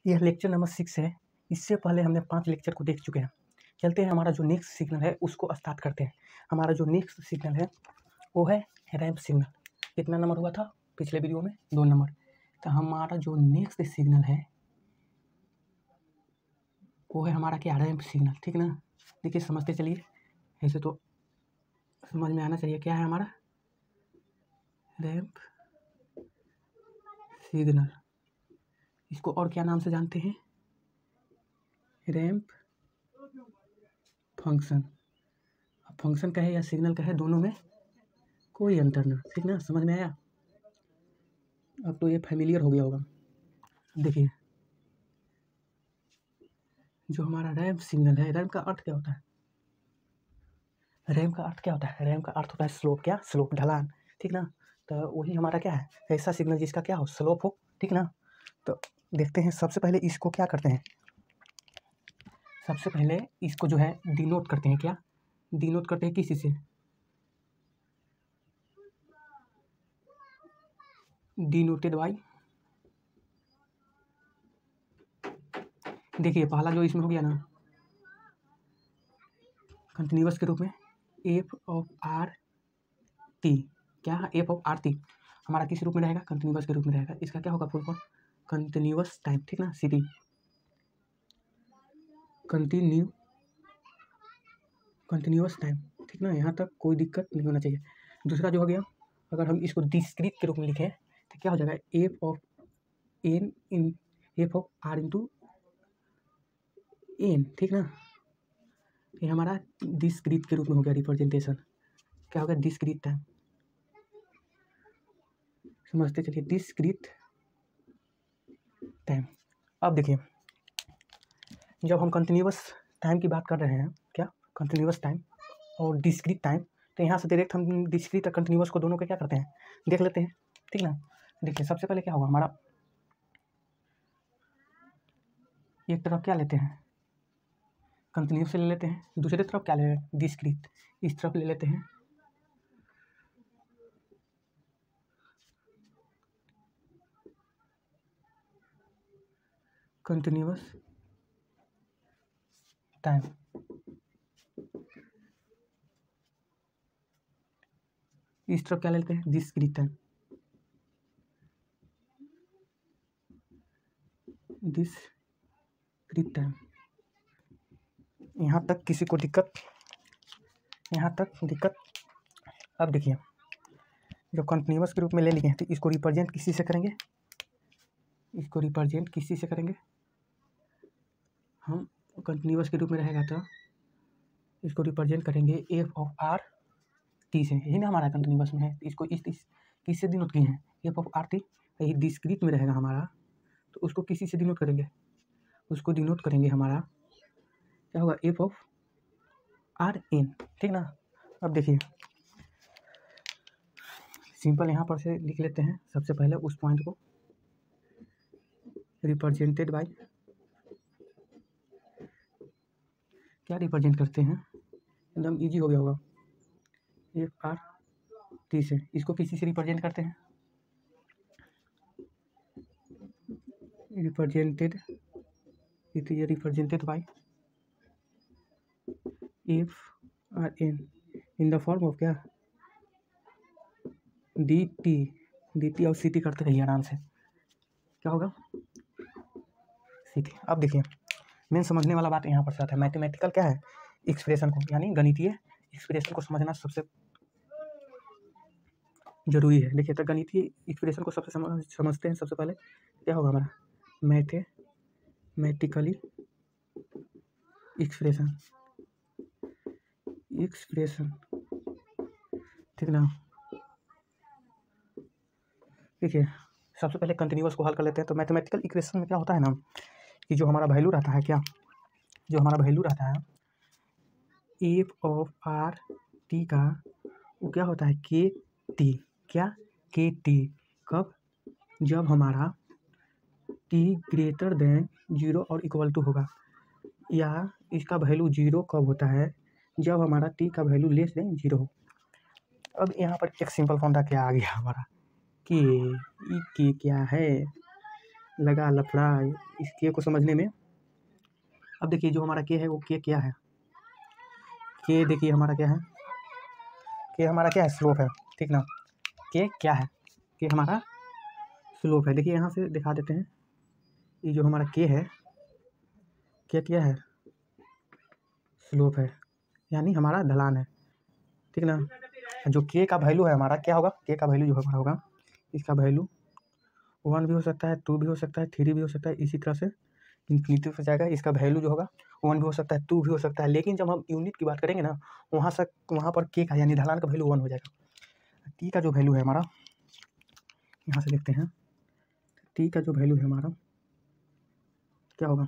यह lecture number 6 है। इससे पहले हमने 5 लेक्चर को देख चुके हैं। चलते हैं, हमारा जो नेक्स्ट सिग्नल है उसको स्टार्ट करते हैं। हमारा जो नेक्स्ट सिग्नल है वो है रैंप सिग्नल। कितना नंबर हुआ था पिछले वीडियो में? 2 नंबर। तो हमारा जो नेक्स्ट सिग्नल है वो है हमारा क्या? Ramp signal. ठीक ना? देखिए समझते चलिए, ऐसे तो समझ में आना चाहिए। क्या है हमारा रैंप सिग्नल? इसको और क्या नाम से जानते हैं? Ramp function. अब फंक्शन का है या सिग्नल का है, दोनों में कोई अंतर ना। ठीक ना? समझ में आया? अब तो ये फैमिलियर हो गया होगा। देखिए, जो हमारा रैंप सिग्नल है, रैंप का अर्थ क्या होता है? रैंप का अर्थ क्या होता है? रैंप का अर्थ होता है स्लोप। क्या? स्लोप, ढलान। ठीक ना? तो वही हमारा क्या है? ऐसा सिग्नल जिसका क्या हो? स्लोप हो। ठीक ना? तो देखते हैं, सबसे पहले इसको क्या करते हैं? सबसे पहले इसको जो है डिनोट करते हैं। क्या डिनोट करते हैं? किसी से डिनोटेड बाई, देखिए पहला जो इसमें हो गया ना कंटिन्यूअस के रूप में, एफ ऑफ आर टी। क्या? एफ ऑफ आर टी हमारा किस रूप में रहेगा? कंटिन्यूअस के रूप में रहेगा। इसका क्या होगा? Full form continuous time. ठीक ना? सीटी कंटिन्यूअस टाइम। ठीक ना? यहाँ तक कोई दिक्कत नहीं होना चाहिए। दूसरा जो हो गया, अगर हम इसको डिस्क्रीट के रूप में लिखें तो क्या हो जाएगा? F of N in F of R into N. ठीक ना? ये हमारा डिस्क्रीट के रूप में हो गया रिप्रेजेंटेशन। क्या हो गया? Discrete time. समझते चलिए, डिस्क्रीट टाइम। अब देखिए, जब हम कंटिन्यूअस टाइम की बात कर रहे हैं, क्या कंटिन्यूअस टाइम और डिस्क्रीट टाइम, तो यहाँ से डायरेक्ट हम डिस्क्रीट और कंटिन्यूअस को दोनों को क्या करते हैं? देख लेते हैं। ठीक ना? देखिए सबसे पहले क्या होगा हमारा, एक तरफ क्या लेते हैं? कंटिन्यूअस ले लेते हैं। दूसरी तरफ क्या ले रहे हैं? डिस्क्रीट। इस तरफ ले लेते हैं कंटिन्यूअस टाइम। इस तरफ क्या लेते हैं? Discrete time. Discrete time. यहाँ तक किसी को दिक्कत? यहाँ तक दिक्कत? अब देखिए, जब कंटिन्यूअस के रूप में ले लिए हैं तो इसको रिप्रेजेंट किसी से करेंगे? इसको रिप्रेजेंट किसी से करेंगे हम? कंटिन्यूअस के रूप में रहेगा तो इसको रिप्रेजेंट करेंगे एफ ऑफ आर टी से। यही ना हमारा कंटिन्यूअस में है, इसको इस किससे डिनोट किए हैं? F of R T. यही डिस्क्रीट में रहेगा हमारा, तो उसको किसी से डिनोट करेंगे? उसको डिनोट करेंगे हमारा, क्या होगा? F of R N. ठीक ना? अब देखिए सिंपल यहाँ पर से लिख लेते हैं। सबसे पहले उस पॉइंट को रिप्रेजेंटेड बाय, क्या रिप्रेजेंट करते हैं? एकदम इजी हो गया होगा। एफ आर टी से इसको किसी से रिप्रेजेंट करते हैं? रिप्रेजेंटेड, ये represented by F R N in the form of क्या? डी टी और सी टी करते रहिए आराम से। क्या होगा? C T. अब देखिए मेन समझने वाला बात यहाँ पर से आता है। मैथमेटिकल क्या है? एक्सप्रेशन को, यानी गणितीय एक्सप्रेशन को समझना सबसे जरूरी है। देखिए तो गणितीय एक्सप्रेशन को सबसे समझते हैं। सबसे पहले क्या होगा हमारा? Mathematically expression. ठीक ना? देखिए सबसे पहले कंटिन्यूअस को हल कर लेते हैं। तो मैथमेटिकल इक्वेशन में क्या होता है ना कि जो हमारा वैल्यू रहता है, क्या जो हमारा वैल्यू रहता है एफ ऑफ आर टी का, वो क्या होता है? के टी। क्या? के टी। कब? जब हमारा टी ग्रेटर देन 0 और इक्वल टू होगा। या इसका वैल्यू 0 कब होता है? जब हमारा टी का वैल्यू लेस देन 0 हो। अब यहाँ पर एक सिंपल फॉर्मूला क्या आ गया हमारा? के क्या है? लगा लफड़ा इस के को समझने में। अब देखिए जो हमारा के है वो के क्या है, के देखिए हमारा क्या है, के हमारा क्या है, स्लोप है, ठीक ना। के क्या है, के हमारा स्लोप है। देखिए यहाँ से दिखा देते हैं, ये जो हमारा के है, के क्या है, स्लोप है, यानी हमारा ढलान है, ठीक ना। जो के का वैल्यू है हमारा क्या होगा, के का वैल्यू जो हमारा होगा, इसका वैल्यू 1 भी हो सकता है, 2 भी हो सकता है, 3 भी हो सकता है, इसी तरह से इन्फिनिटी हो जाएगा। इसका वैल्यू जो होगा 1 भी हो सकता है, 2 भी हो सकता है, लेकिन जब हम यूनिट की बात करेंगे ना, वहाँ पर के का यानी ढलान का वैल्यू 1 हो जाएगा। टी का जो वैल्यू है हमारा, यहाँ से देखते हैं, टी का जो वैल्यू है हमारा क्या होगा,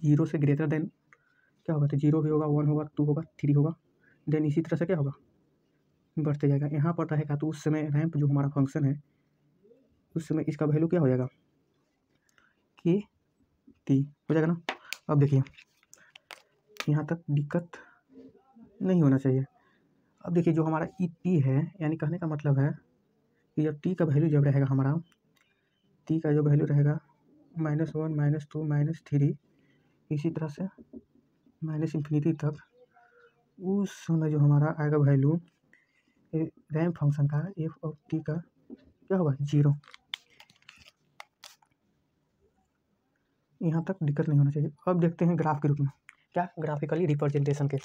0 से ग्रेटर देन क्या होगा, तो 0 भी होगा, 1 होगा, 2 होगा, 3 होगा, देन इसी तरह से क्या होगा, बढ़ते जाएगा। यहाँ पर रहेगा तो उस समय रैंप जो हमारा फंक्शन है, उस समय इसका वैल्यू क्या हो जाएगा, के टी हो जाएगा ना। अब देखिए यहाँ तक दिक्कत नहीं होना चाहिए। अब देखिए जो हमारा ई टी है, यानी कहने का मतलब है कि जब टी का वैल्यू जब रहेगा हमारा, टी का जो वैल्यू रहेगा -1 -2 -3, इसी तरह से माइनस इन्फिनिटी तक, उस समय जो हमारा आएगा वैल्यू रैंप फंक्शन का एफ ऑफ टी का क्या होगा, 0। यहाँ तक दिक्कत नहीं होना चाहिए। अब देखते हैं ग्राफ के रूप में, क्या ग्राफिकली रिप्रेजेंटेशन के।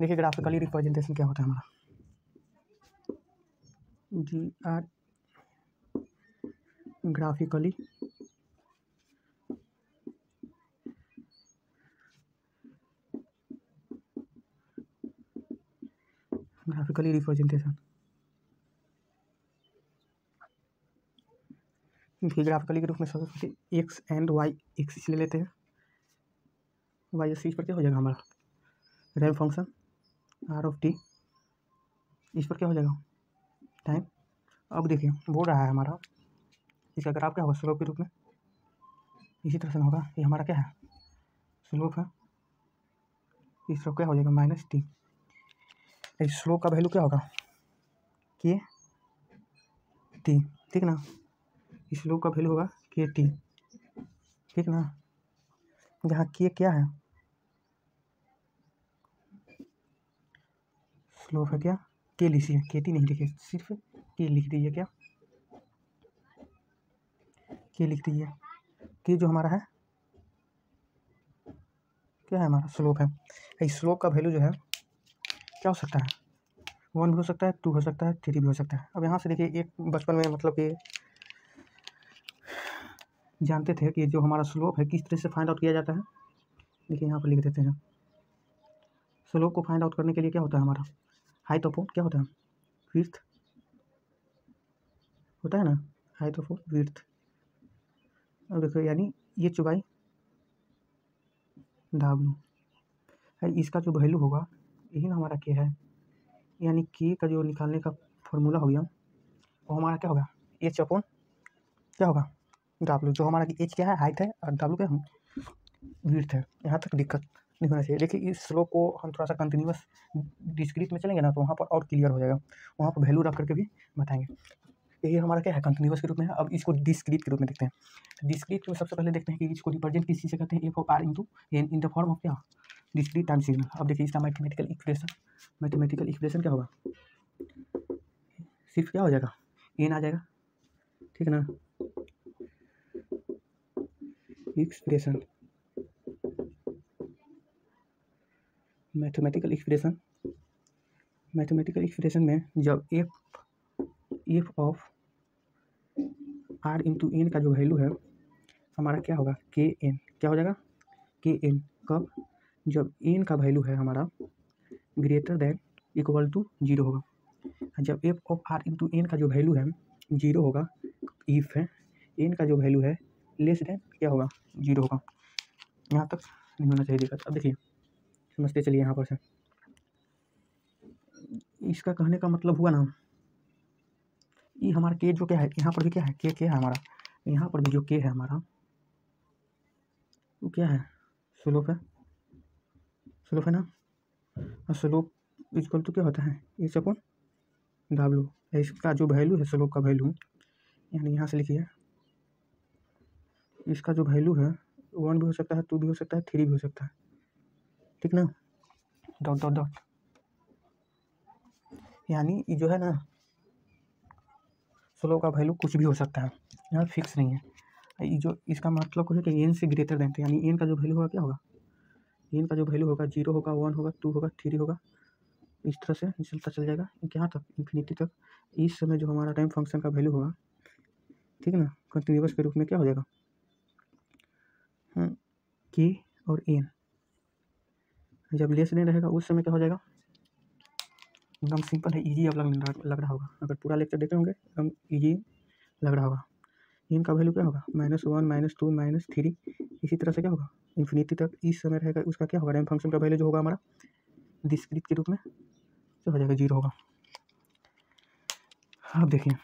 देखिए ग्राफिकली रिप्रेजेंटेशन क्या होता है हमारा, GR ग्राफिकली रिप्रेजेंटेशन। देखिए ग्राफिकली के रूप में सबसे पहले एक्स एंड वाई एक्सिस ले लेते हैं। वाई एक्सिस पर क्या हो जाएगा हमारा ramp function R of T, इस पर क्या हो जाएगा टाइम। अब देखिए बोल रहा है हमारा इसका ग्राफ क्या होगा, स्लोप के रूप में इसी तरह से होगा। ये हमारा क्या है, स्लोप है, इस तरफ क्या हो जाएगा -t। इस स्लोप का वैल्यू क्या होगा, के टी, ठीक ना। इस स्लोप का वैल्यू होगा के टी, ठीक ना। जहाँ के क्या है, स्लोप है, क्या के लिखिए, के टी नहीं लिखिए, सिर्फ के लिख दीजिए, क्या के लिख दीजिए। के जो हमारा है क्या है, हमारा स्लोप है। इस स्लोप का वैल्यू जो है क्या हो सकता है, 1 भी हो सकता है, 2 हो सकता है, 3 भी हो सकता है। अब यहाँ से देखिए एक बचपन में मतलब कि जानते थे कि जो हमारा स्लोप है किस तरह से फाइंड आउट किया जाता है। देखिए यहाँ पर लिख देते हैं, स्लोप को फाइंड आउट करने के लिए क्या होता है हमारा, हाइट अपॉन क्या होता है, विड्थ होता है ना, हाइट अपॉन विड्थ। अब देखो यानी ये चौड़ाई W है, इसका जो वैल्यू होगा यही ना हमारा के है, यानी के का जो निकालने का फॉर्मूला हो गया वो हमारा क्या होगा, एच अपॉन क्या होगा W। जो हमारा एच क्या है, हाइट है, और W क्या है, विड्थ है। यहाँ तक दिक्कत नहीं होना चाहिए। देखिए इस स्लोप को हम थोड़ा सा कंटिन्यूस डिस्क्रीट में चलेंगे ना, तो वहाँ पर और क्लियर हो जाएगा, वहाँ पर वैल्यू रख करके भी बताएंगे। यही हमारा क्या है, कंटिन्यूस के रूप में है। अब इसको डिस्क्रीट के रूप में देखते हैं। डिस्क्रीट में सबसे पहले देखते हैं कि इसको रिप्रेजेंट किस चीज़ से करते हैं, F of R into N in the form of क्या, डिस्क्रीट टाइम सिग्नल। अब देखिए इसका मैथमेटिकल इक्वेशन क्या होगा, सिर्फ क्या हो जाएगा, एन आ जाएगा, ठीक ना। एक्सप्रेशन मैथमेटिकल एक्सप्रेशन में जब F of R into N का जो वैल्यू है हमारा क्या होगा, के एन क्या हो जाएगा, के एन कब, जब एन का वैल्यू है हमारा ग्रेटर देन इक्वल टू 0 होगा। जब F of R into N का जो वैल्यू है 0 होगा, इफ है एन का जो वैल्यू है लेस देन क्या होगा, 0 होगा। यहाँ तक नहीं होना चाहिए दिक्कत। अब देखिए समझते चलिए, यहाँ पर से इसका कहने का मतलब हुआ ना, ये हमारा के जो क्या है, यहाँ पर भी क्या है, के है हमारा, यहाँ पर भी जो के है हमारा वो क्या है, स्लोप है ना। और स्लोप इक्वल टू क्या होता है, एच अपॉन W। इसका जो वैल्यू है स्लोप का वैल्यू, यानी यहाँ से लिखिए इसका जो वैल्यू है 1 भी हो सकता है, 2 भी हो सकता है, 3 भी हो सकता है, ठीक ना। डॉट डॉट डॉट, यानी ये जो है ना स्लोप का वैल्यू कुछ भी हो सकता है, यहाँ फिक्स नहीं है। ये जो इसका मतलब है कि एन से ग्रेटर देन, यानी एन का जो वैल्यू होगा क्या होगा, एन का जो वैल्यू होगा 0 होगा, 1 होगा, 2 होगा, 3 होगा, इस तरह से चलता चल जाएगा यहाँ तक, इन्फिनिटी तक। इस समय जो हमारा टाइम फंक्शन का वैल्यू होगा, ठीक है ना, कंटिन्यूस के रूप में क्या हो जाएगा, के और एन। जब लेस देन रहेगा उस समय क्या हो जाएगा, एकदम सिंपल है, इजी अब लग रहा होगा, अगर पूरा लेक्चर देखे होंगे एकदम इजी लग रहा होगा। इनका वैल्यू क्या होगा, -1 -2 -3, इसी तरह से क्या होगा इन्फिनिटी तक। इस समय रहेगा उसका क्या होगा, रैंप फंक्शन का वैल्यू जो होगा हमारा डिस्क्रीट के रूप में जो हो जाएगा 0 होगा। अब देखिए